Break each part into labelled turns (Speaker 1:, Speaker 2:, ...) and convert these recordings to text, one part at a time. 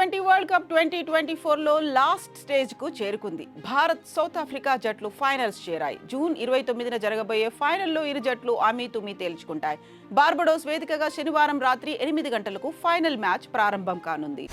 Speaker 1: T20 world cup 2024లో last స్టేజ్కు చేరుకుంది. Bharat, south Africa జట్లు finals చేరాయి. జూన్ 29న జరగబోయే ఫైనల్లో ఇరు జట్లు అమీతుమీ తేల్చుకుంటాయి. బార్బడోస్ వేదికగా శనివారం రాత్రి 8 గంటలకు ఫైనల్ మ్యాచ్ ప్రారంభం కానుంది.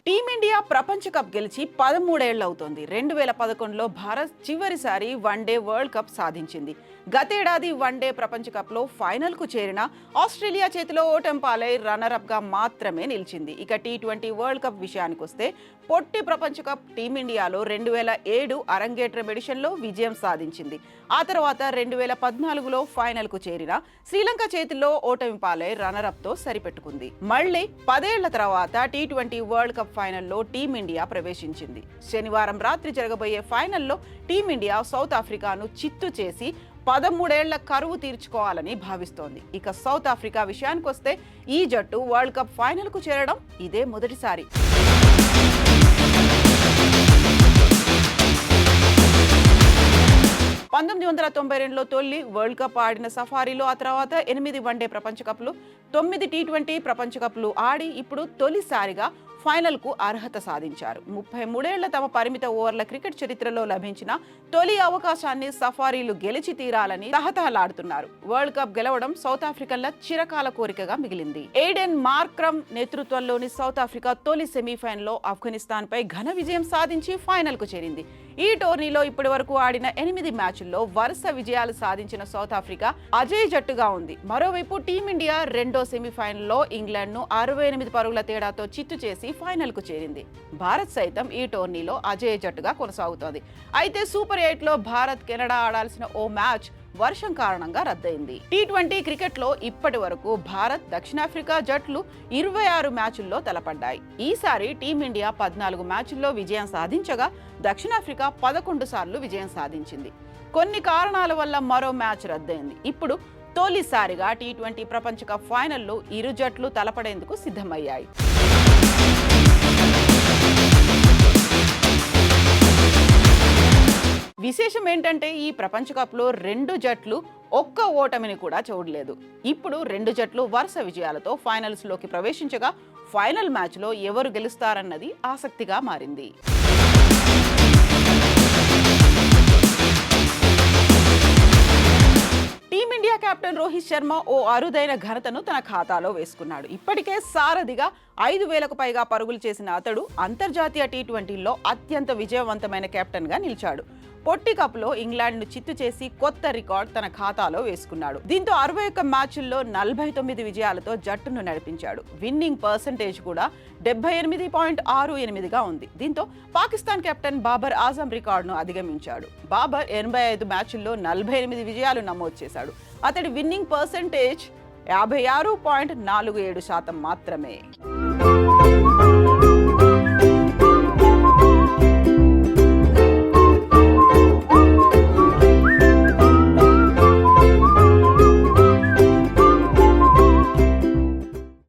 Speaker 1: టీమిండియా ప్రపంచ కప్ గెలిచి 13 ఏళ్లవుతోంది. 2011లో భారత్ చివరిసారి వన్డే వరల్డ్ కప్ సాధించింది. గతేడాది వన్డే ప్రపంచ కప్లో ఫైనల్కు చేరిన ఆస్ట్రేలియా చేతిలో ఓటమి పాలై రన్నరప్గా మాత్రమే నిలిచింది. ఇక T20 వరల్డ్ కప్ విషయానికి వస్తే పొట్టి ప్రపంచ కప్ టీమిండియాలో 2007 అరంగేట్రం ఎడిషన్లో విజయం సాధించింది. ఆ తర్వాత 2014లో ఫైనల్కు చేరిన శ్రీలంక చేతిలో ఓటమి పాలై రన్నరప్తో సరిపెట్టుకుంది. మళ్లీ 10 ఏళ్ల తర్వాత T20 వరల్డ్ కప్ ఫైనల్లో టీమిండియా ప్రవేశించింది. శనివారం రాత్రి జరగబోయే ఫైనల్లో టీమిండియా సౌత్ ఆఫ్రికాను చిత్తు చేసి 13 ఏళ్ల కరువు తీర్చుకోవాలని భావిస్తోంది. ఇక సౌత్ ఆఫ్రికా విషయానికి వస్తే ఈ జట్టు వరల్డ్ కప్ ఫైనల్కు చేరడం ఇదే మొదటిసారి. 1992లో తొలి వరల్డ్ కప్ ఆడిన సఫారీలో, ఆ తర్వాత 8 వన్డే ప్రపంచ కప్లు, 9 T20 ప్రపంచ కప్లు ఆడి ఇప్పుడు తొలిసారిగా ఫైనల్కు అర్హత సాధించారు. 33 ఏళ్ల తమ పరిమిత ఓవర్ల క్రికెట్ చరిత్రలో లభించిన తొలి అవకాశాన్ని సఫారీలు గెలిచి తీరాలని తహతహలాడుతున్నారు. వరల్డ్ కప్ గెలవడం సౌత్ ఆఫ్రికన్ల చిరకాల కోరికగా మిగిలింది. ఎయిడెన్ మార్క్రమ్ నేతృత్వంలోని సౌత్ ఆఫ్రికా తొలి సెమీఫైనల్లో ఆఫ్ఘనిస్తాన్ పై ఘన విజయం సాధించి ఫైనల్కు చేరింది. ఈ టోర్నీలో ఇప్పటి వరకు ఆడిన 8 మ్యాచుల్లో వరుస విజయాలు సాధించిన సౌత్ ఆఫ్రికా అజేయ జట్టుగా ఉంది. మరోవైపు టీమిండియా రెండో సెమీఫైనల్లో ఇంగ్లాండ్ను 68 పరుగుల తేడాతో చిత్తు చేసి ఫైనల్కు చేరింది. భారత్ సైతం ఈ టోర్నీలో అజేయ జట్టుగా కొనసాగుతోంది. అయితే సూపర్ 8లో భారత్ కెనడా ఆడాల్సిన ఓ మ్యాచ్ వర్షం కారణంగా రద్దయింది. T20 క్రికెట్లో ఇప్పటి వరకు భారత్, దక్షిణాఫ్రికా జట్లు 26 మ్యాచుల్లో తలపడ్డాయి. ఈసారి టీమిండియా 14 మ్యాచుల్లో విజయం సాధించగా దక్షిణాఫ్రికా 11 సార్లు విజయం సాధించింది. కొన్ని కారణాల వల్ల మరో మ్యాచ్ రద్దయింది. ఇప్పుడు తొలిసారిగా T20 ప్రపంచ కప్ ఫైనల్లో ఇరు జట్లు తలపడేందుకు సిద్ధమయ్యాయి. విశేషం ఏంటంటే ఈ ప్రపంచ కప్లో 2 జట్లు ఒక్క ఓటమిని కూడా చూడలేదు. ఇప్పుడు 2 జట్లు వరుస విజయాలతో ఫైనల్స్లోకి ప్రవేశించగా ఫైనల్ మ్యాచ్లో ఎవరు గెలుస్తారన్నది ఆసక్తిగా మారింది. టీమిండియా కెప్టెన్ రోహిత్ శర్మ ఓ అరుదైన ఘనతను తన ఖాతాలో వేసుకున్నాడు. ఇప్పటికే సారథిగా 5,000కు పైగా పరుగులు చేసిన అతడు అంతర్జాతీయ T20లో అత్యంత విజయవంతమైన కెప్టెన్గా నిలిచాడు. పొట్టి కప్లో ఇంగ్లాండ్ను చిత్తు చేసి కొత్త రికార్డ్ తన ఖాతాలో వేసుకున్నాడు. దీంతో 61 మ్యాచుల్లో 49 విజయాలతో జట్టును నడిపించాడు. విన్నింగ్ పర్సెంటేజ్ కూడా 78.68గా ఉంది. దీంతో పాకిస్తాన్ కెప్టెన్ బాబర్ ఆజం రికార్డును అధిగమించాడు. బాబర్ 85 మ్యాచుల్లో 48 విజయాలు నమోదు చేశాడు. అతడి విన్నింగ్ పర్సెంటేజ్ 56.47% మాత్రమే.